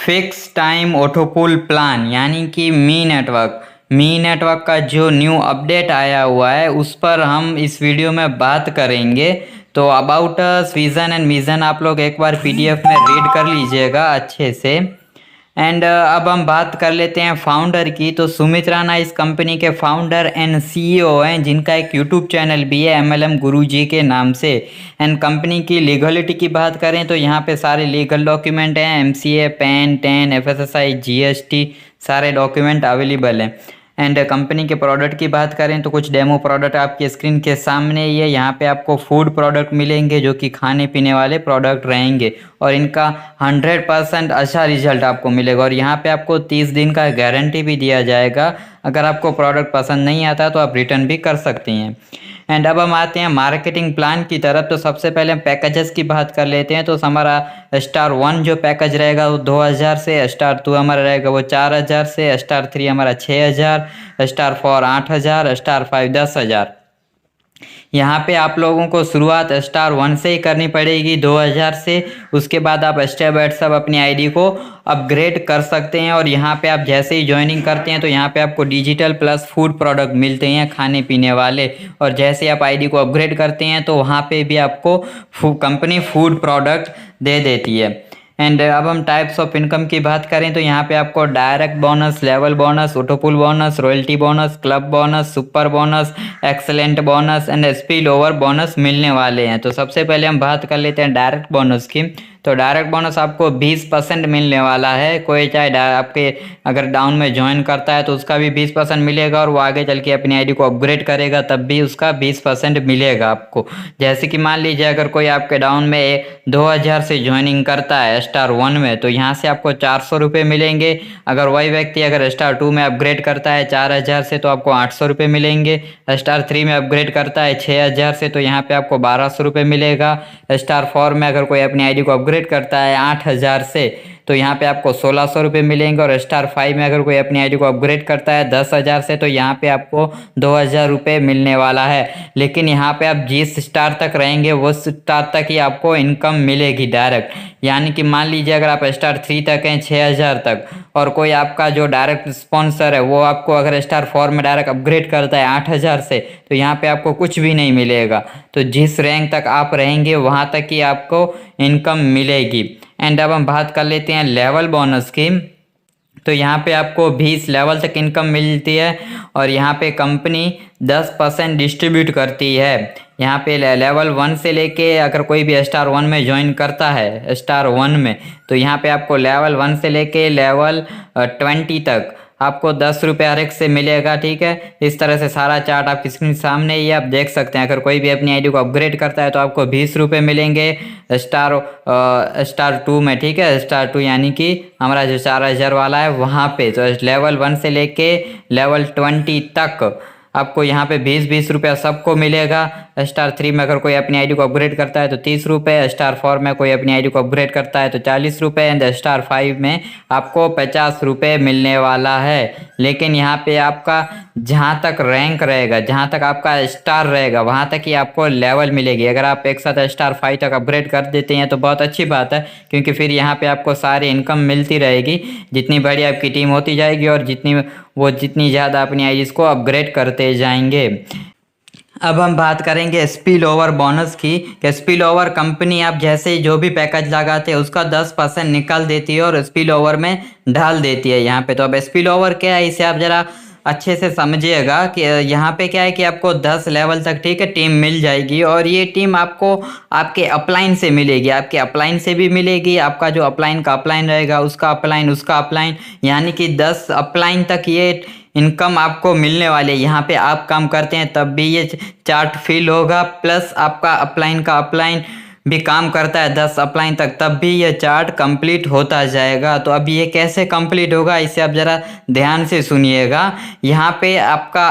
Fix time auto पुल plan यानी कि मी network का जो न्यू अपडेट आया हुआ है उस पर हम इस वीडियो में बात करेंगे। तो about us, vision and mission आप लोग एक बार पीडीएफ में रीड कर लीजिएगा अच्छे से। एंड अब हम बात कर लेते हैं फाउंडर की। तो सुमित राणा इस कंपनी के फाउंडर एंड सीईओ हैं, जिनका एक यूट्यूब चैनल भी है एमएलएम गुरुजी के नाम से। एंड कंपनी की लीगलिटी की बात करें तो यहाँ पे सारे लीगल डॉक्यूमेंट हैं, MCA, pan, ten, FSSI, GST, सारे डॉक्यूमेंट अवेलेबल हैं। एंड कंपनी के प्रोडक्ट की बात करें तो कुछ डेमो प्रोडक्ट आपकी स्क्रीन के सामने ही है। यहाँ पे आपको फूड प्रोडक्ट मिलेंगे जो कि खाने पीने वाले प्रोडक्ट रहेंगे और इनका 100% अच्छा रिजल्ट आपको मिलेगा। और यहाँ पे आपको 30 दिन का गारंटी भी दिया जाएगा। अगर आपको प्रोडक्ट पसंद नहीं आता तो आप रिटर्न भी कर सकती हैं। एंड अब हम आते हैं मार्केटिंग प्लान की तरफ। तो सबसे पहले हम पैकेजेस की बात कर लेते हैं। तो हमारा स्टार 1 जो पैकेज रहेगा वो 2000 से, स्टार 2 हमारा रहेगा वो 4000 से, स्टार 3 हमारा 6000, स्टार 4 8000, स्टार 5 10,000। यहाँ पे आप लोगों को शुरुआत स्टार 1 से ही करनी पड़ेगी 2000 से। उसके बाद आप स्टेप बाय स्टेप अपनी आईडी को अपग्रेड कर सकते हैं। और यहाँ पे आप जैसे ही ज्वाइनिंग करते हैं तो यहाँ पे आपको डिजिटल प्लस फूड प्रोडक्ट मिलते हैं खाने पीने वाले। और जैसे आप आईडी को अपग्रेड करते हैं तो वहाँ पे भी आपको कंपनी फूड प्रोडक्ट दे देती है। एंड अब हम टाइप्स ऑफ इनकम की बात करें तो यहाँ पे आपको direct bonus, level bonus, ऑटोपुल bonus, royalty bonus, club bonus, super bonus, excellent bonus and spill over bonus मिलने वाले हैं। तो सबसे पहले हम बात कर लेते हैं डायरेक्ट बोनस की। तो डायरेक्ट बोनस आपको 20% मिलने वाला है। कोई चाहे आपके अगर डाउन में ज्वाइन करता है तो उसका भी 20% मिलेगा, और वो आगे चल के अपनी आईडी को अपग्रेड करेगा तब भी उसका 20% मिलेगा आपको। जैसे कि मान लीजिए अगर कोई आपके डाउन में 2000 से ज्वाइनिंग करता है स्टार 1 में तो यहाँ से आपको 400 रुपये मिलेंगे। अगर वही व्यक्ति अगर स्टार 2 में अपग्रेड करता है 4000 से तो आपको 800 रुपये मिलेंगे। स्टार 3 में अपग्रेड करता है 6000 से तो यहाँ पे आपको 1200 रुपये मिलेगा। स्टार 4 में अगर कोई अपनी आईडी को अपग्रेड करता है 8000 से तो यहाँ पे आपको 1600 रुपये मिलेंगे। और स्टार 5 में अगर कोई अपनी आईडी को अपग्रेड करता है 10,000 से तो यहाँ पे आपको 2000 रुपये मिलने वाला है। लेकिन यहाँ पे आप जिस स्टार तक रहेंगे वो स्टार तक ही आपको इनकम मिलेगी डायरेक्ट। यानी कि मान लीजिए अगर आप स्टार 3 तक हैं 6000 तक, और कोई आपका जो डायरेक्ट स्पॉन्सर है वो आपको अगर स्टार 4 में डायरेक्ट अपग्रेड करता है 8000 से तो यहाँ पे आपको कुछ भी नहीं मिलेगा। तो जिस रैंक तक आप रहेंगे वहाँ तक ही आपको इनकम मिलेगी। एंड अब हम बात कर लेते हैं लेवल बोनस की। तो यहाँ पे आपको 20 लेवल तक इनकम मिलती है और यहाँ पे कंपनी 10% डिस्ट्रीब्यूट करती है। यहाँ पे लेवल 1 से लेके अगर कोई भी स्टार 1 में ज्वाइन करता है स्टार 1 में तो यहाँ पे आपको लेवल 1 से लेके लेवल 20 तक आपको 10 रुपये हर एक से मिलेगा। ठीक है, इस तरह से सारा चार्ट आपकी स्क्रीन सामने ही आप देख सकते हैं। अगर कोई भी अपनी आईडी को अपग्रेड करता है तो आपको 20 रुपये मिलेंगे स्टार 2 में। ठीक है, स्टार 2 यानी कि हमारा जो 4000 वाला है वहाँ पे। तो लेवल 1 से लेके लेवल 20 तक आपको यहाँ पे 20-20 रुपया सबको मिलेगा। स्टार 3 में अगर कोई अपनी आईडी को अपग्रेड करता है तो 30 रुपये, स्टार 4 में कोई अपनी आईडी को अपग्रेड करता है तो 40 रुपये एंड स्टार 5 में आपको 50 रुपये मिलने वाला है। लेकिन यहाँ पे आपका जहाँ तक रैंक रहेगा, जहाँ तक आपका स्टार रहेगा वहाँ तक ही आपको लेवल मिलेगी। अगर आप एक साथ स्टार 5 तक अपग्रेड कर देते हैं तो बहुत अच्छी बात है, क्योंकि फिर यहाँ पे आपको सारी इनकम मिलती रहेगी। जितनी बड़ी आपकी टीम होती जाएगी और जितनी ज़्यादा अपनी आईडीज़ को अपग्रेड करते जाएंगे। अब हम बात करेंगे स्पिल ओवर बोनस की। कि स्पिल ओवर कंपनी आप जैसे ही जो भी पैकेज लगाते हैं उसका 10% निकाल देती है और स्पिल ओवर में डाल देती है यहाँ पे। तो अब स्पिल ओवर क्या है इसे आप ज़रा अच्छे से समझिएगा कि यहाँ पे क्या है कि आपको 10 लेवल तक, ठीक है, टीम मिल जाएगी। और ये टीम आपको आपके अपलाइन से मिलेगी, आपके अपलाइन से भी मिलेगी। आपका जो अपलाइन का अपलाइन रहेगा उसका अपलाइन, उसका अपलाइन, यानी कि 10 अपलाइन तक ये इनकम आपको मिलने वाली है। यहाँ पे आप काम करते हैं तब भी ये चार्ट फिल होगा, प्लस आपका अपलाइन का अपलाइन भी काम करता है 10 अपलाइन तक तब भी ये चार्ट कंप्लीट होता जाएगा। तो अब ये कैसे कंप्लीट होगा इसे आप ज़रा ध्यान से सुनिएगा। यहाँ पे आपका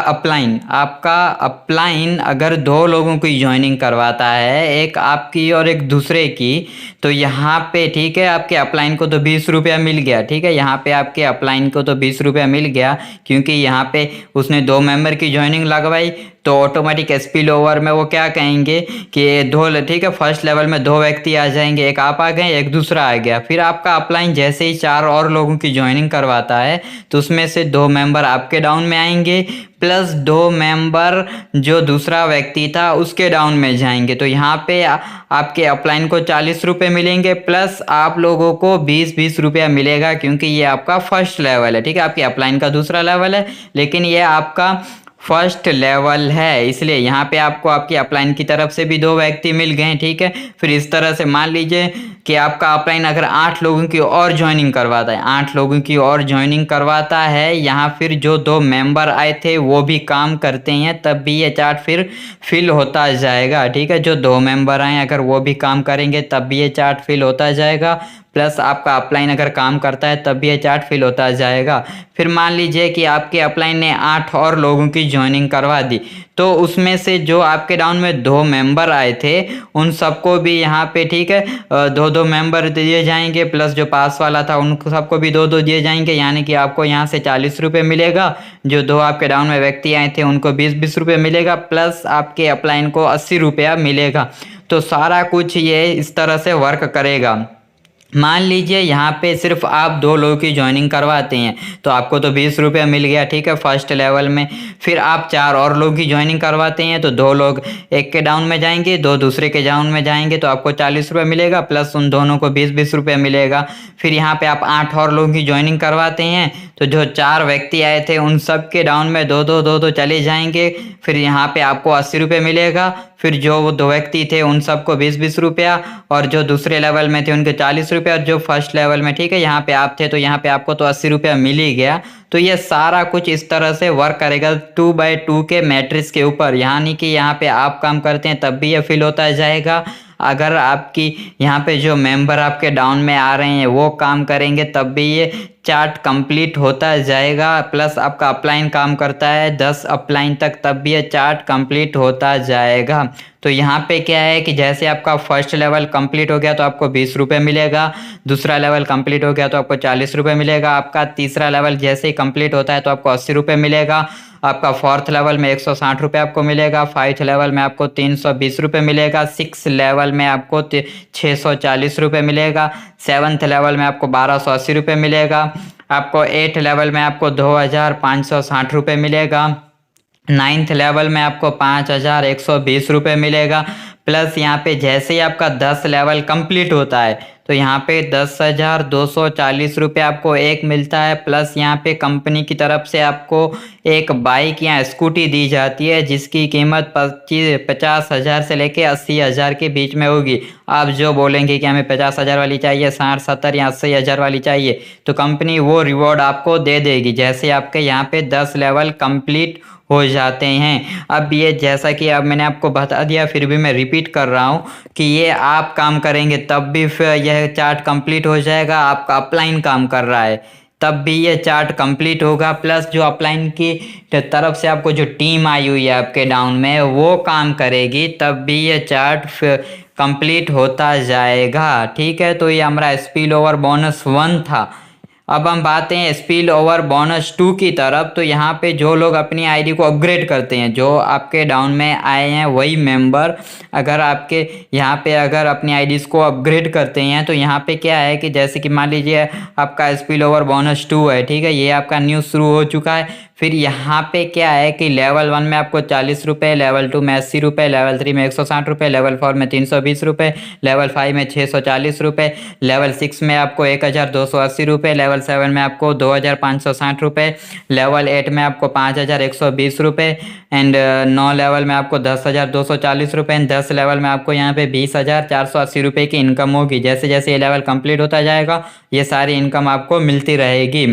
अपलाइन अगर 2 लोगों की ज्वाइनिंग करवाता है, एक आपकी और एक दूसरे की, तो यहाँ पे ठीक है आपके अपलाइन को तो 20 रुपया मिल गया। ठीक है, यहाँ पे आपके अपलाइन को तो 20 रुपया मिल गया क्योंकि यहाँ पे उसने 2 मेंबर की ज्वाइनिंग लगवाई। तो ऑटोमेटिक स्पिल ओवर में वो क्या कहेंगे कि दो, ठीक है, फर्स्ट लेवल में 2 व्यक्ति आ जाएंगे, एक आप आ गए एक दूसरा आ गया। फिर आपका अपलाइन जैसे ही 4 और लोगों की ज्वाइनिंग करवाता है तो उसमें से 2 मेंबर आपके डाउन में आएंगे प्लस 2 मेंबर जो दूसरा व्यक्ति था उसके डाउन में जाएंगे। तो यहाँ पे आपके अपलाइन को 40 रुपये मिलेंगे प्लस आप लोगों को 20-20 रुपया मिलेगा, क्योंकि ये आपका फर्स्ट लेवल है, ठीक है। आपके अपलाइन का दूसरा लेवल है लेकिन ये आपका फर्स्ट लेवल है, इसलिए यहाँ पे आपको आपकी अपलाइन की तरफ से भी 2 व्यक्ति मिल गए, ठीक है। फिर इस तरह से मान लीजिए कि आपका अपलाइन अगर 8 लोगों की और ज्वाइनिंग करवाता है, 8 लोगों की और ज्वाइनिंग करवाता है, यहाँ फिर जो 2 मेंबर आए थे वो भी काम करते हैं, तब भी ये चार्ट फिर फिल होता जाएगा, ठीक है। जो 2 मेंबर आए अगर वो भी काम करेंगे तब भी ये चार्ट फिल होता जाएगा, प्लस आपका अपलाइन अगर काम करता है तब भी ये चार्ट फिल होता जाएगा। फिर मान लीजिए कि आपके अपलाइन ने 8 और लोगों की ज्वाइनिंग करवा दी, तो उसमें से जो आपके डाउन में 2 मेंबर आए थे उन सबको भी यहाँ पे, ठीक है, 2-2 मेंबर दिए जाएंगे, प्लस जो पास वाला था उनको सबको भी 2-2 दिए जाएंगे, यानी कि आपको यहाँ से 40 रुपये मिलेगा। जो 2 आपके डाउन में व्यक्ति आए थे उनको 20-20 रुपये मिलेगा, प्लस आपके अपलाइन को 80 रुपया मिलेगा। तो सारा कुछ ये इस तरह से वर्क करेगा। मान लीजिए यहाँ पे सिर्फ आप 2 लोगों की ज्वाइनिंग करवाते हैं तो आपको तो 20 रुपया मिल गया, ठीक है, फर्स्ट लेवल में। फिर आप 4 और लोगों की ज्वाइनिंग करवाते हैं तो 2 लोग एक के डाउन में जाएंगे, 2 दूसरे के डाउन में जाएंगे, तो आपको 40 रुपये मिलेगा प्लस उन दोनों को 20-20 रुपये मिलेगा। फिर यहाँ पे आप 8 और लोगों की ज्वाइनिंग करवाते हैं तो जो 4 व्यक्ति आए थे उन सब के डाउन में 2-2 चले जाएंगे, फिर यहाँ पे आपको 80 रुपये मिलेगा। फिर जो वो 2 व्यक्ति थे उन सबको 20-20 रुपया, और जो दूसरे लेवल में थे उनके 40 रुपया, और जो फर्स्ट लेवल में, ठीक है, यहाँ पे आप थे तो यहाँ पे आपको तो 80 रुपया मिल ही गया। तो ये सारा कुछ इस तरह से वर्क करेगा 2x2 के मैट्रिक्स के ऊपर, यानी कि यहाँ पे आप काम करते हैं तब भी ये फिल होता जाएगा। अगर आपकी यहाँ पे जो मेंबर आपके डाउन में आ रहे हैं वो काम करेंगे तब भी ये चार्ट कंप्लीट होता जाएगा, प्लस आपका अपलाइन काम करता है 10 अपलाइन तक तब भी ये चार्ट कंप्लीट होता जाएगा। तो यहाँ पे क्या है कि जैसे आपका फर्स्ट लेवल कंप्लीट हो गया तो आपको 20 रुपये मिलेगा, दूसरा लेवल कंप्लीट हो गया तो आपको 40 रुपये मिलेगा, आपका तीसरा लेवल जैसे ही कंप्लीट होता है तो आपको 80 रुपये मिलेगा, आपका फोर्थ लेवल में 160 रुपये आपको मिलेगा, 5th लेवल में आपको 320 रुपये मिलेगा, 6th लेवल में आपको 640 रुपये मिलेगा, 7th लेवल में आपको 1280 रुपये मिलेगा, आपको 8th लेवल में आपको 2560 रुपये मिलेगा, 9th लेवल में आपको 5120 रुपये मिलेगा, प्लस यहाँ पे जैसे ही आपका 10 लेवल कंप्लीट होता है तो यहाँ पे 10,240 रुपये आपको एक मिलता है, प्लस यहाँ पे कंपनी की तरफ से आपको एक बाइक या स्कूटी दी जाती है जिसकी कीमत 50,000 से लेके 80,000 के बीच में होगी। आप जो बोलेंगे कि हमें 50,000 वाली चाहिए, 60, 70 या 80,000 वाली चाहिए, तो कंपनी वो रिवॉर्ड आपको दे देगी जैसे आपके यहाँ पे 10 लेवल कंप्लीट हो जाते हैं। अब ये जैसा कि अब मैंने आपको बता दिया फिर भी मैं रिपीट कर रहा हूँ कि ये आप काम करेंगे तब भी फिर यह चार्ट कंप्लीट हो जाएगा, आपका अपलाइन काम कर रहा है तब भी ये चार्ट कंप्लीट होगा, प्लस जो अपलाइन की तरफ से आपको जो टीम आई हुई है आपके डाउन में वो काम करेगी तब भी ये चार्ट कंप्लीट होता जाएगा, ठीक है। तो ये हमारा स्पिल ओवर बोनस 1 था। अब हम बात हैं स्पिल ओवर बोनस 2 की तरफ। तो यहाँ पे जो लोग अपनी आईडी को अपग्रेड करते हैं, जो आपके डाउन में आए हैं वही मेंबर अगर आपके यहाँ पे अगर अपनी आईडीज़ को अपग्रेड करते हैं तो यहाँ पे क्या है कि जैसे कि मान लीजिए आपका स्पिल ओवर बोनस 2 है, ठीक है, ये आपका न्यूज़ शुरू हो चुका है। फिर यहाँ पे क्या है कि लेवल 1 में आपको 40 रुपये, लेवल 2 में 80 रुपये, लेवल 3 में 160 रुपये, लेवल 4 में 320 रुपये, लेवल 5 में 640 रुपये, लेवल 6 में आपको 1280 रुपये, लेवल 7 में आपको 2560 रुपये, लेवल 8 में आपको 5120 रुपये, एंड 9 लेवल में आपको 10,240 रुपये, एंड 10 लेवल में आपको यहाँ पे 20,480 रुपये की इनकम होगी। जैसे जैसे ये लेवल कंप्लीट होता जाएगा ये सारी इनकम आपको मिलती रहेगी।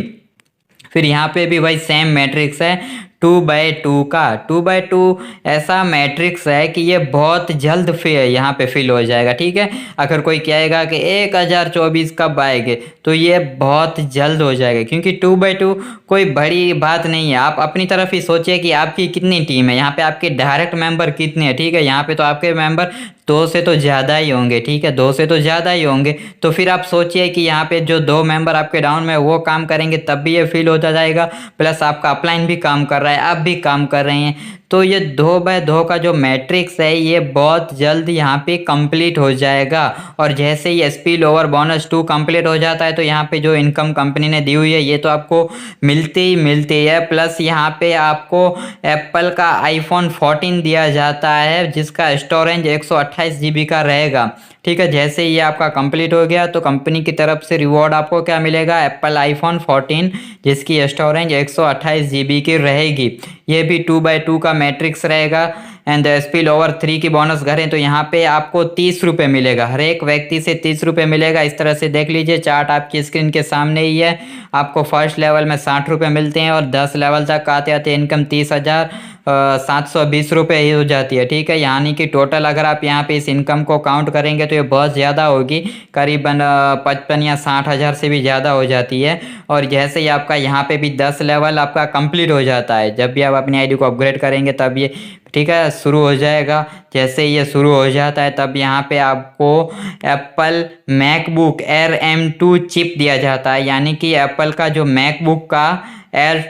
फिर यहाँ पे भी वही सेम मैट्रिक्स है 2x2 का। 2x2 ऐसा मैट्रिक्स है कि ये बहुत जल्द यहाँ पे फिल हो जाएगा, ठीक है। अगर कोई कहेगा कि 1024 कब आएंगे तो ये बहुत जल्द हो जाएगा, क्योंकि 2x2 कोई बड़ी बात नहीं है। आप अपनी तरफ ही सोचिए कि आपकी कितनी टीम है, यहाँ पे आपके डायरेक्ट मेंबर कितने हैं, ठीक है। यहाँ पे तो आपके मेंबर 2 से तो ज़्यादा ही होंगे, ठीक है, 2 से तो ज़्यादा ही होंगे। तो फिर आप सोचिए कि यहाँ पे जो 2 मेंबर आपके डाउन में वो काम करेंगे तब भी ये फिल होता जाएगा, प्लस आपका अपलाइन भी काम कर रहा है, आप भी काम कर रहे हैं, तो ये 2x2 का जो मैट्रिक्स है ये बहुत जल्द यहाँ पे कंप्लीट हो जाएगा। और जैसे ही स्पिल ओवर बोनस 2 कंप्लीट हो जाता है तो यहाँ पे जो इनकम कंपनी ने दी हुई है ये तो आपको मिलती है। प्लस यहाँ पे आपको एप्पल का आईफोन 14 दिया जाता है जिसका स्टोरेज 128 GB का रहेगा। ठीक है, जैसे ये आपका कंप्लीट हो गया तो कंपनी की तरफ से रिवॉर्ड आपको क्या मिलेगा, एप्पल आईफोन 14 जिसकी स्टोरेज 128 GB की रहेगी। ये भी 2x2 का मैट्रिक्स रहेगा। एंड स्पिल ओवर 3 की बोनस करें तो यहाँ पे आपको 30 रुपये मिलेगा, हर एक व्यक्ति से 30 रुपये मिलेगा। इस तरह से देख लीजिए, चार्ट आपकी स्क्रीन के सामने ही है। आपको फर्स्ट लेवल में 60 रुपये मिलते हैं और 10 लेवल तक आते आते इनकम 30,720 रुपये ही हो जाती है। ठीक है, यानी कि टोटल अगर आप यहाँ पे इस इनकम को काउंट करेंगे तो ये बहुत ज़्यादा होगी, करीबन 55 या 60 हज़ार से भी ज़्यादा हो जाती है। और जैसे ही आपका यहाँ पे भी 10 लेवल आपका कंप्लीट हो जाता है, जब भी आप अपनी आईडी को अपग्रेड करेंगे तब ये ठीक है शुरू हो जाएगा। जैसे ये शुरू हो जाता है तब यहाँ पे आपको Apple MacBook air M2 chip दिया जाता है, यानी कि एप्पल का जो मैकबुक का एयर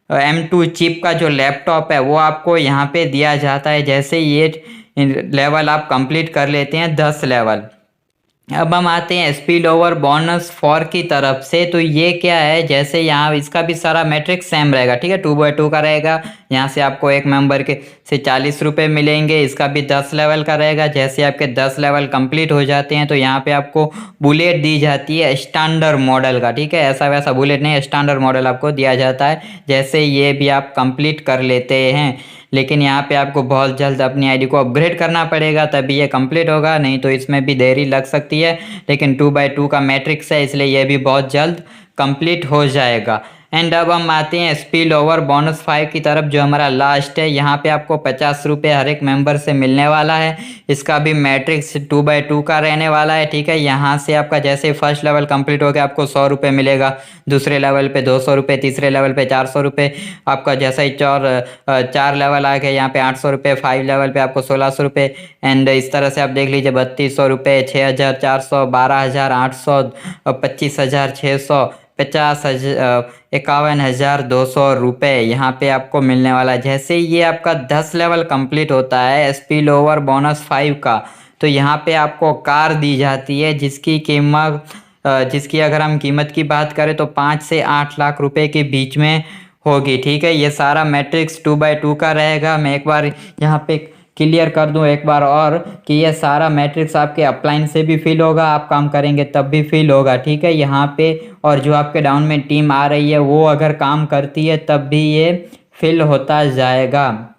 M2 चिप का जो लैपटॉप है वो आपको यहाँ पे दिया जाता है जैसे ये लेवल आप कंप्लीट कर लेते हैं 10 लेवल। अब हम आते हैं स्पिल ओवर बोनस 4 की तरफ से। तो ये क्या है, जैसे यहाँ इसका भी सारा मैट्रिक्स सेम रहेगा। ठीक है, 2x2 का रहेगा। यहाँ से आपको एक मेंबर के से 40 रुपये मिलेंगे। इसका भी 10 लेवल का रहेगा। जैसे आपके 10 लेवल कंप्लीट हो जाते हैं तो यहाँ पे आपको बुलेट दी जाती है स्टैंडर्ड मॉडल का। ठीक है, ऐसा वैसा बुलेट नहीं, स्टैंडर्ड मॉडल आपको दिया जाता है। जैसे ये भी आप कंप्लीट कर लेते हैं, लेकिन यहाँ पे आपको बहुत जल्द अपनी आईडी को अपग्रेड करना पड़ेगा तभी ये कंप्लीट होगा, नहीं तो इसमें भी देरी लग सकती है। लेकिन 2x2 का मैट्रिक्स है इसलिए ये भी बहुत जल्द कंप्लीट हो जाएगा। एंड अब हम आते हैं स्पिल ओवर बोनस 5 की तरफ, जो हमारा लास्ट है। यहाँ पे आपको 50 रुपये हर एक मेंबर से मिलने वाला है। इसका भी मैट्रिक्स 2x2 का रहने वाला है। ठीक है, यहाँ से आपका जैसे फर्स्ट लेवल कंप्लीट हो गया आपको 100 रुपये मिलेगा, दूसरे लेवल पे 200 रुपये, तीसरे लेवल पे 400 रुपये। आपका जैसा ही 4 लेवल आ गया यहाँ पे 800 रुपये, 5 लेवल पे आपको 1600 रुपये। एंड इस तरह से आप देख लीजिए 3200 रुपये, 6400, 12800, 25600, 51,200 रुपये यहाँ पे आपको मिलने वाला है। जैसे ये आपका 10 लेवल कंप्लीट होता है स्पिल ओवर बोनस 5 का, तो यहाँ पे आपको कार दी जाती है जिसकी अगर हम कीमत की बात करें तो 5 से 8 लाख रुपए के बीच में होगी। ठीक है, ये सारा मैट्रिक्स 2x2 का रहेगा। मैं एक बार यहाँ पे क्लियर कर दूं एक बार और कि ये सारा मैट्रिक्स आपके अपलाइन से भी फिल होगा, आप काम करेंगे तब भी फिल होगा। ठीक है, यहाँ पे और जो आपके डाउन में टीम आ रही है वो अगर काम करती है तब भी ये फिल होता जाएगा।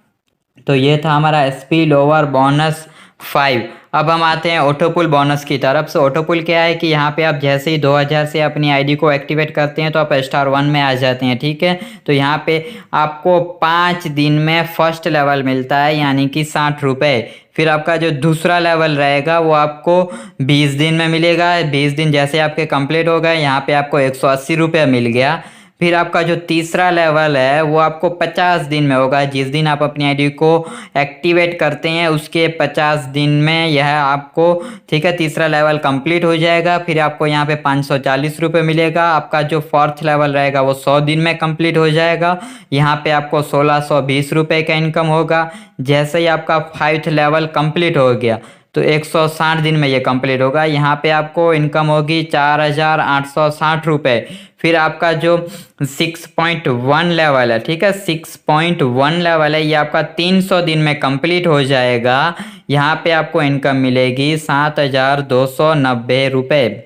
तो ये था हमारा स्पिल ओवर बोनस 5। अब हम आते हैं ऑटोपुल बोनस की तरफ। से ऑटोपुल क्या है कि यहाँ पे आप जैसे ही 2000 से अपनी आईडी को एक्टिवेट करते हैं तो आप स्टार 1 में आ जाते हैं। ठीक है, तो यहाँ पे आपको 5 दिन में फर्स्ट लेवल मिलता है यानी कि 60 रुपये। फिर आपका जो दूसरा लेवल रहेगा वो आपको 20 दिन में मिलेगा। 20 दिन जैसे आपके कंप्लीट हो गए यहाँ पे आपको 180 रुपये मिल गया। फिर आपका जो तीसरा लेवल है वो आपको 50 दिन में होगा। जिस दिन आप अपनी आईडी को एक्टिवेट करते हैं उसके 50 दिन में यह आपको ठीक है तीसरा लेवल कंप्लीट हो जाएगा। फिर आपको यहाँ पे 540 रुपये मिलेगा। आपका जो फोर्थ लेवल रहेगा वो 100 दिन में कंप्लीट हो जाएगा। यहाँ पे आपको 1620 रुपये का इनकम होगा। जैसे ही आपका 5th लेवल कंप्लीट हो गया तो 160 दिन में ये कंप्लीट होगा। यहाँ पे आपको इनकम होगी 4860 रुपये। फिर आपका जो 6.1 लेवल है, ठीक है 6.1 लेवल है, ये आपका 300 दिन में कंप्लीट हो जाएगा। यहाँ पे आपको इनकम मिलेगी 7290 रुपये,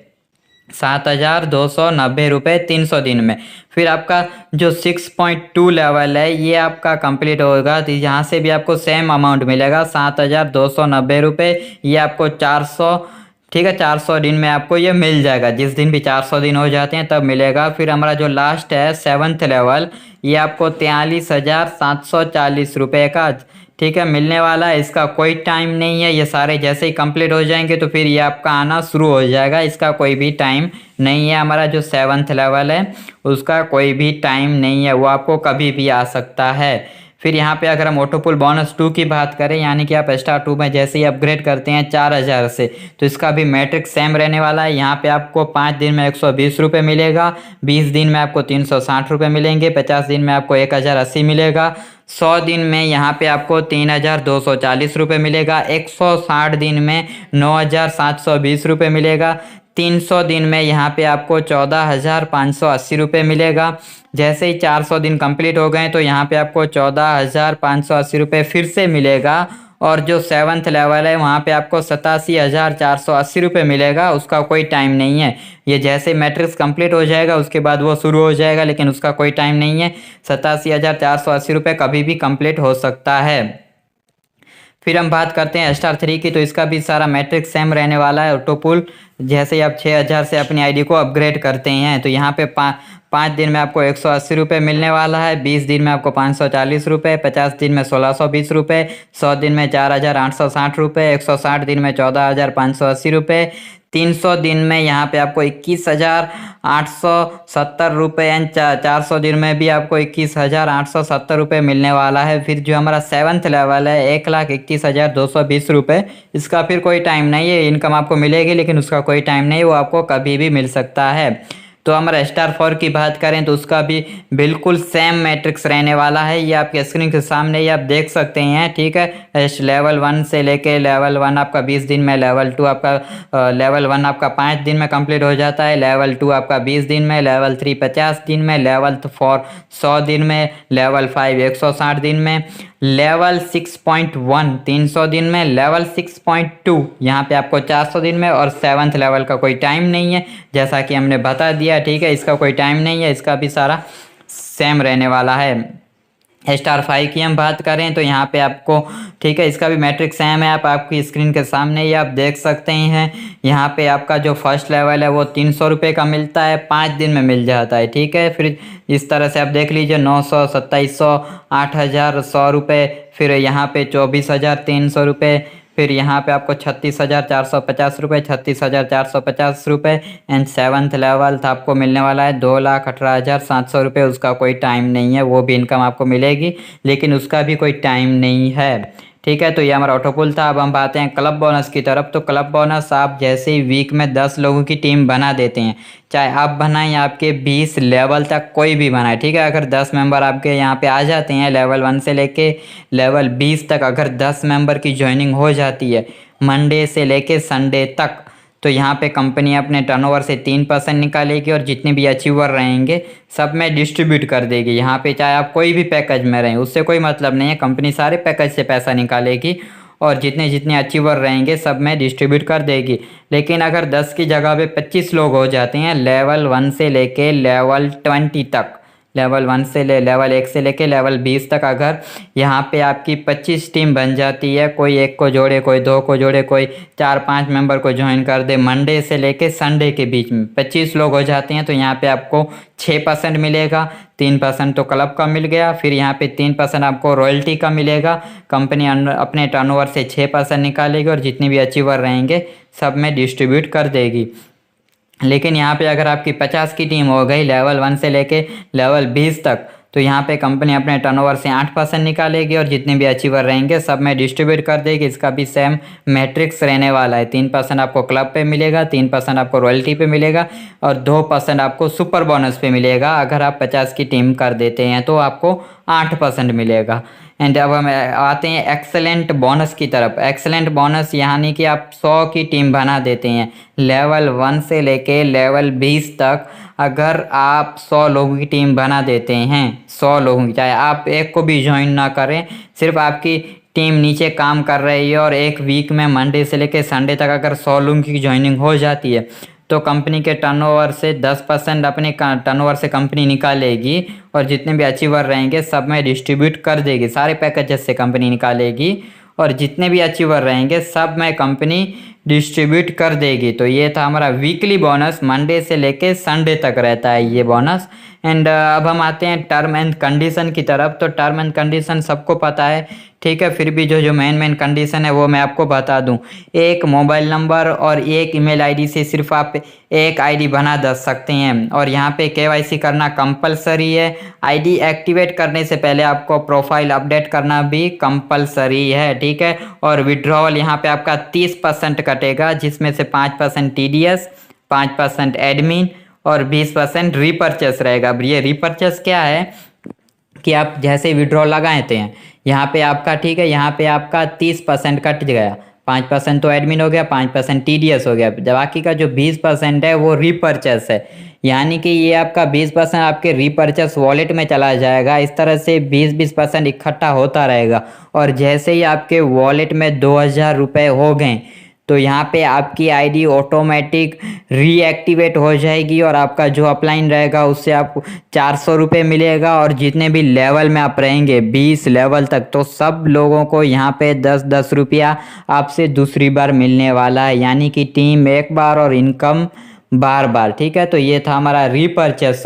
7290 रुपये 300 दिन में। फिर आपका जो 6.2 लेवल है ये आपका कंप्लीट होगा तो यहाँ से भी आपको सेम अमाउंट मिलेगा 7290 रुपये। ये आपको 400 ठीक है 400 दिन में आपको ये मिल जाएगा। जिस दिन भी 400 दिन हो जाते हैं तब मिलेगा। फिर हमारा जो लास्ट है 7th लेवल ये आपको 43,740 रुपये का ठीक है मिलने वाला है। इसका कोई टाइम नहीं है, ये सारे जैसे ही कंप्लीट हो जाएंगे तो फिर ये आपका आना शुरू हो जाएगा। इसका कोई भी टाइम नहीं है। हमारा जो 7th लेवल है उसका कोई भी टाइम नहीं है, वो आपको कभी भी आ सकता है। फिर यहाँ पे अगर हम ऑटोपुल बोनस 2 की बात करें, यानी कि आप स्टार 2 में जैसे ही अपग्रेड करते हैं 4000 से, तो इसका भी मैट्रिक सेम रहने वाला है। यहाँ पे आपको 5 दिन में 120 रुपये मिलेगा, 20 दिन में आपको 360 रुपये मिलेंगे, 50 दिन में आपको 1080 मिलेगा, 100 दिन में यहाँ पे आपको 3240 रुपये मिलेगा, 160 दिन में 9720 रुपये मिलेगा, 300 दिन में यहाँ पे आपको 14580 रुपये मिलेगा। जैसे ही 400 दिन कंप्लीट हो गए तो यहाँ पे आपको 14580 रुपये फिर से मिलेगा। और जो 7th लेवल है वहाँ पे आपको 87,480 रुपये मिलेगा। उसका कोई टाइम नहीं है, ये जैसे मैट्रिक्स कंप्लीट हो जाएगा उसके बाद वो शुरू हो जाएगा, लेकिन उसका कोई टाइम नहीं है। 87,480 रुपये कभी भी कंप्लीट हो सकता है। फिर हम बात करते हैं स्टार 3 की, तो इसका भी सारा मैट्रिक्स सेम रहने वाला है। ऑटोपुल जैसे ही आप 6000 से अपनी आईडी को अपग्रेड करते हैं तो यहाँ पे 5 दिन में आपको 180 रुपये मिलने वाला है, 20 दिन में आपको 540 रुपये, 50 दिन में 1620 रुपये, 100 दिन में 4860 रुपये, 160 दिन में 14580 रुपये, 300 दिन में यहाँ पे आपको 21,870 रुपये एंड 400 दिन में भी आपको 21,870 रुपये मिलने वाला है। फिर जो हमारा 7th लेवल है 1,21,220 रुपये, इसका फिर कोई टाइम नहीं है, इनकम आपको मिलेगी लेकिन उसका कोई टाइम नहीं, वो आपको कभी भी मिल सकता है। तो हमारा स्टार 4 की बात करें तो उसका भी बिल्कुल सेम मैट्रिक्स रहने वाला है, ये आपके स्क्रीन के सामने ही आप देख सकते हैं, ठीक है। लेवल 1 से लेके लेवल 1 आपका 20 दिन में, लेवल 2 आपका लेवल 1 आपका 5 दिन में कंप्लीट हो जाता है, लेवल 2 आपका 20 दिन में, लेवल 3 50 दिन में, लेवल 4 100 दिन में, लेवल 5 160 दिन में, लेवल 6.1 300 दिन में, लेवल 6.2 यहाँ पे आपको 400 दिन में, और 7th लेवल का कोई टाइम नहीं है जैसा कि हमने बता दिया, ठीक है। इसका कोई टाइम नहीं है, इसका भी सारा सेम रहने वाला है। स्टार 5 की हम बात करें तो यहाँ पे आपको, ठीक है, इसका भी मैट्रिक सेम है, आप आपकी स्क्रीन के सामने ही आप देख सकते हैं। यहाँ पे आपका जो फर्स्ट लेवल है वो 300 रुपये का मिलता है, 5 दिन में मिल जाता है, ठीक है। फिर इस तरह से आप देख लीजिए 900, 2700, 8100 रुपये, फिर यहाँ पे 24,300 रुपये, फिर यहाँ पे आपको 36,450 रुपये, 36,450 रुपये एंड 7th लेवल था आपको मिलने वाला है 2,18,700 रुपये। उसका कोई टाइम नहीं है, वो भी इनकम आपको मिलेगी लेकिन उसका भी कोई टाइम नहीं है, ठीक है। तो ये हमारा ऑटोपुल था। अब हम आते हैं क्लब बोनस की तरफ। तो क्लब बोनस आप जैसे ही वीक में 10 लोगों की टीम बना देते हैं, चाहे आप बनाएं या आपके 20 लेवल तक कोई भी बनाए, ठीक है। अगर 10 मेंबर आपके यहाँ पे आ जाते हैं, लेवल 1 से लेके लेवल 20 तक अगर 10 मेंबर की ज्वाइनिंग हो जाती है मंडे से लेके संडे तक, तो यहाँ पे कंपनी अपने टर्नओवर से 3% निकालेगी और जितने भी अचीवर रहेंगे सब में डिस्ट्रीब्यूट कर देगी। यहाँ पे चाहे आप कोई भी पैकेज में रहें उससे कोई मतलब नहीं है, कंपनी सारे पैकेज से पैसा निकालेगी और जितने जितने अचीवर रहेंगे सब में डिस्ट्रीब्यूट कर देगी। लेकिन अगर 10 की जगह पे 25 लोग हो जाते हैं लेवल 1 से लेके लेवल 20 तक, लेवल 1 से लेवल 1 से लेके लेवल 20 तक, अगर यहाँ पे आपकी 25 टीम बन जाती है, कोई एक को जोड़े, कोई 2 को जोड़े, कोई 4-5 मेंबर को ज्वाइन कर दे, मंडे से लेके संडे के बीच में 25 लोग हो जाते हैं, तो यहाँ पे आपको 6% मिलेगा। 3% तो क्लब का मिल गया, फिर यहाँ पे 3% आपको रॉयल्टी का मिलेगा। कंपनी अपने टर्नओवर से 6% निकालेगी और जितने भी अचीवर रहेंगे सब में डिस्ट्रीब्यूट कर देगी। लेकिन यहाँ पे अगर आपकी 50 की टीम हो गई लेवल 1 से लेके लेवल 20 तक, तो यहाँ पे कंपनी अपने टर्नओवर से 8% निकालेगी और जितने भी अचीवर रहेंगे सब में डिस्ट्रीब्यूट कर देगी। इसका भी सेम मैट्रिक्स रहने वाला है, 3% आपको क्लब पे मिलेगा, 3% आपको रॉयल्टी पे मिलेगा और 2% आपको सुपर बोनस पे मिलेगा। अगर आप 50 की टीम कर देते हैं तो आपको 8% मिलेगा। एंड अब हम आते हैं एक्सेलेंट बोनस की तरफ। एक्सेलेंट बोनस यानी कि आप 100 की टीम बना देते हैं लेवल 1 से लेके लेवल 20 तक, अगर आप 100 लोगों की टीम बना देते हैं, 100 लोगों की, चाहे आप एक को भी ज्वाइन ना करें, सिर्फ आपकी टीम नीचे काम कर रही है और एक वीक में मंडे से लेके संडे तक अगर 100 लोगों की ज्वाइनिंग हो जाती है तो कंपनी के टर्नओवर से 10% अपने टर्नओवर से कंपनी निकालेगी और जितने भी अचीवर रहेंगे सब में डिस्ट्रीब्यूट कर देगी। सारे पैकेजेस से कंपनी निकालेगी और जितने भी अचीवर रहेंगे सब में कंपनी डिस्ट्रीब्यूट कर देगी। तो ये था हमारा वीकली बोनस, मंडे से लेके संडे तक रहता है ये बोनस। एंड अब हम आते हैं टर्म एंड कंडीशन की तरफ। तो टर्म एंड कंडीशन सबको पता है, ठीक है, फिर भी जो जो मेन कंडीशन है वो मैं आपको बता दूं। एक मोबाइल नंबर और एक ईमेल आईडी से सिर्फ आप एक आईडी बना दे सकते हैं, और यहाँ पे केवाईसी करना कंपलसरी है। आईडी एक्टिवेट करने से पहले आपको प्रोफाइल अपडेट करना भी कंपलसरी है, ठीक है। और विड्रॉवल यहाँ पे आपका 30% कटेगा, जिसमें से 5% TDS, 5% एडमिन और 20% रीपर्चेस रहेगा। अब ये रीपर्चेस क्या है कि आप जैसे विड्रॉ लगाते हैं यहाँ पे आपका, ठीक है, यहाँ पे आपका 30% कट गया, 5% तो एडमिन हो गया, 5% TDS हो गया, बाकी का जो 20% है वो रीपर्चेस है। यानी कि ये आपका 20% आपके रीपर्चेस वॉलेट में चला जाएगा। इस तरह से 20% इकट्ठा होता रहेगा, और जैसे ही आपके वॉलेट में 2000 रुपये हो गए तो यहाँ पे आपकी आईडी ऑटोमेटिक रीएक्टिवेट हो जाएगी, और आपका जो अपलाइन रहेगा उससे आपको 400 रुपये मिलेगा। और जितने भी लेवल में आप रहेंगे 20 लेवल तक, तो सब लोगों को यहाँ पे 10-10 रुपया आपसे दूसरी बार मिलने वाला है। यानी कि टीम एक बार और इनकम बार बार, ठीक है। तो ये था हमारा रीपर्चेस।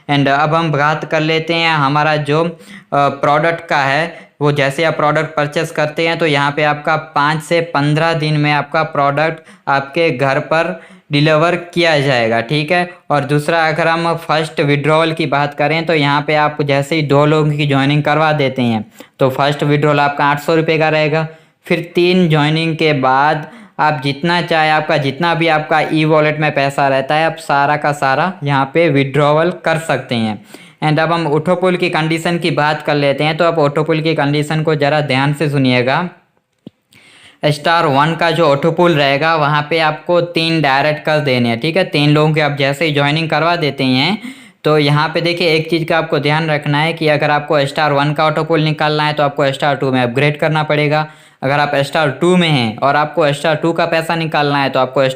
एंड अब हम बात कर लेते हैं हमारा जो प्रोडक्ट का है। वो जैसे आप प्रोडक्ट परचेस करते हैं तो यहाँ पे आपका 5 से 15 दिन में आपका प्रोडक्ट आपके घर पर डिलीवर किया जाएगा, ठीक है। और दूसरा, अगर हम फर्स्ट विड्रॉवल की बात करें तो यहाँ पे आप जैसे ही 2 लोगों की ज्वाइनिंग करवा देते हैं तो फर्स्ट विड्रॉवल आपका 800 रुपये का रहेगा। फिर 3 ज्वाइनिंग के बाद आप जितना चाहे, आपका जितना भी आपका ई वॉलेट में पैसा रहता है, आप सारा का सारा यहाँ पे विड्रॉवल कर सकते हैं। एंड अब हम ऑटोपुल की कंडीशन की बात कर लेते हैं। तो आप ऑटोपुल की कंडीशन को ज़रा ध्यान से सुनिएगा। *1 का जो ऑटोपुल रहेगा वहाँ पे आपको 3 डायरेक्ट कर देने हैं, ठीक है। 3 लोगों के आप जैसे ही ज्वाइनिंग करवा देते हैं तो यहाँ पे देखिए एक चीज़ का आपको ध्यान रखना है कि अगर आपको *1 का ऑटोपुल निकालना है तो आपको *2 में अपग्रेड करना पड़ेगा। अगर आप *2 में हैं और आपको *2 का पैसा निकालना है तो आपको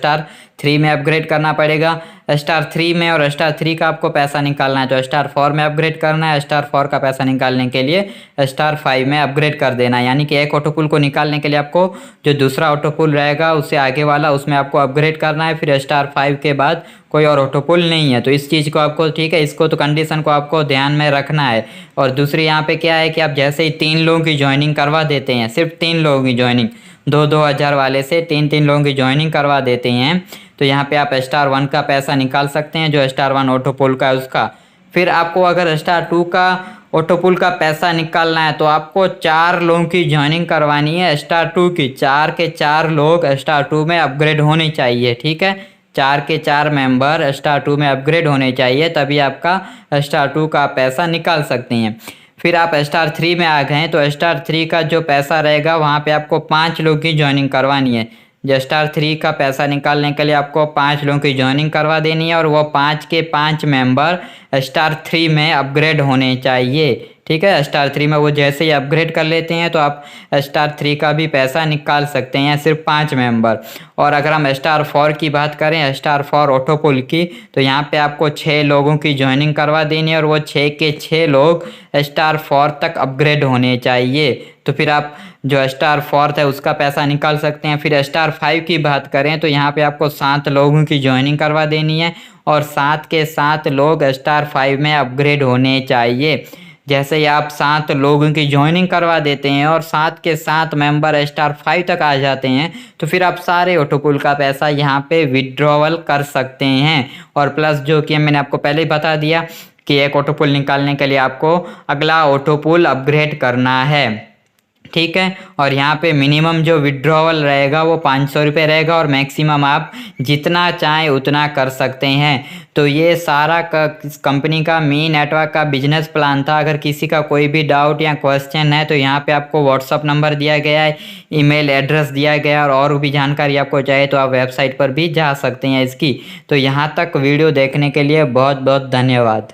*3 में अपग्रेड करना पड़ेगा। *3 में और *3 का आपको पैसा निकालना है तो *4 में अपग्रेड करना है। *4 का पैसा निकालने के लिए *5 में अपग्रेड कर देना है। यानी कि एक ऑटोपुल को निकालने के लिए आपको जो दूसरा ऑटोपुल रहेगा उससे आगे वाला, उसमें आपको अपग्रेड करना है। फिर *5 के बाद कोई और ऑटोपुल नहीं है। तो इस चीज़ को आपको, ठीक है, इसको तो कंडीशन को आपको ध्यान में रखना है। और दूसरी यहाँ पे क्या है कि आप जैसे ही 3 लोगों की ज्वाइनिंग करवा देते हैं, सिर्फ 3 लोगों की ज्वाइनिंग, 2-2 हज़ार वाले से 3-3 लोगों की ज्वाइनिंग करवा देते हैं तो यहाँ पे आप *1 का पैसा निकाल सकते हैं, जो *1 ऑटोपुल का है उसका। फिर आपको अगर *2 का ऑटोपुल का पैसा निकालना है तो आपको 4 लोगों की ज्वाइनिंग करवानी है *2 की। 4 के 4 लोग *2 में अपग्रेड होने चाहिए, ठीक है। 4 के 4 मेंबर *2 में अपग्रेड होने चाहिए, तभी आपका *2 का पैसा निकाल सकते हैं। फिर आप *3 में आ गए तो *3 का जो पैसा रहेगा वहाँ पे आपको 5 लोग की ज्वाइनिंग करवानी है। जो *3 का पैसा निकालने के लिए आपको 5 लोगों की ज्वाइनिंग करवा देनी है, और वो 5 के 5 मेंबर *3 में अपग्रेड होने चाहिए, ठीक है। *3 में वो जैसे ही अपग्रेड कर लेते हैं तो आप *3 का भी पैसा निकाल सकते हैं, सिर्फ 5 मेंबर। और अगर हम *4 की बात करें, *4 ऑटोपुल की, तो यहाँ पे आपको 6 लोगों की ज्वाइनिंग करवा देनी है, और वो 6 के 6 लोग *4 तक अपग्रेड होने चाहिए। तो फिर आप जो *4 है उसका पैसा निकाल सकते हैं। फिर *5 की बात करें तो यहाँ पे आपको 7 लोगों की ज्वाइनिंग करवा देनी है, और 7 के 7 लोग *5 में अपग्रेड होने चाहिए। जैसे ही आप 7 लोगों की ज्वाइनिंग करवा देते हैं और 7 के 7 मेंबर *5 तक आ जाते हैं तो फिर आप सारे ऑटोपुल का पैसा यहाँ पे विड्रॉवल कर सकते हैं। और प्लस जो कि मैंने आपको पहले ही बता दिया कि एक ऑटोपुल निकालने के लिए आपको अगला ऑटोपुल अपग्रेड करना है, ठीक है। और यहाँ पे मिनिमम जो विड्रॉवल रहेगा वो 500 रुपये रहेगा, और मैक्सिमम आप जितना चाहें उतना कर सकते हैं। तो ये सारा कंपनी का मी नेटवर्क का बिजनेस प्लान था। अगर किसी का कोई भी डाउट या क्वेश्चन है तो यहाँ पे आपको व्हाट्सअप नंबर दिया गया है, ईमेल एड्रेस दिया गया है, और भी जानकारी आपको चाहिए तो आप वेबसाइट पर भी जा सकते हैं इसकी। तो यहाँ तक वीडियो देखने के लिए बहुत बहुत धन्यवाद।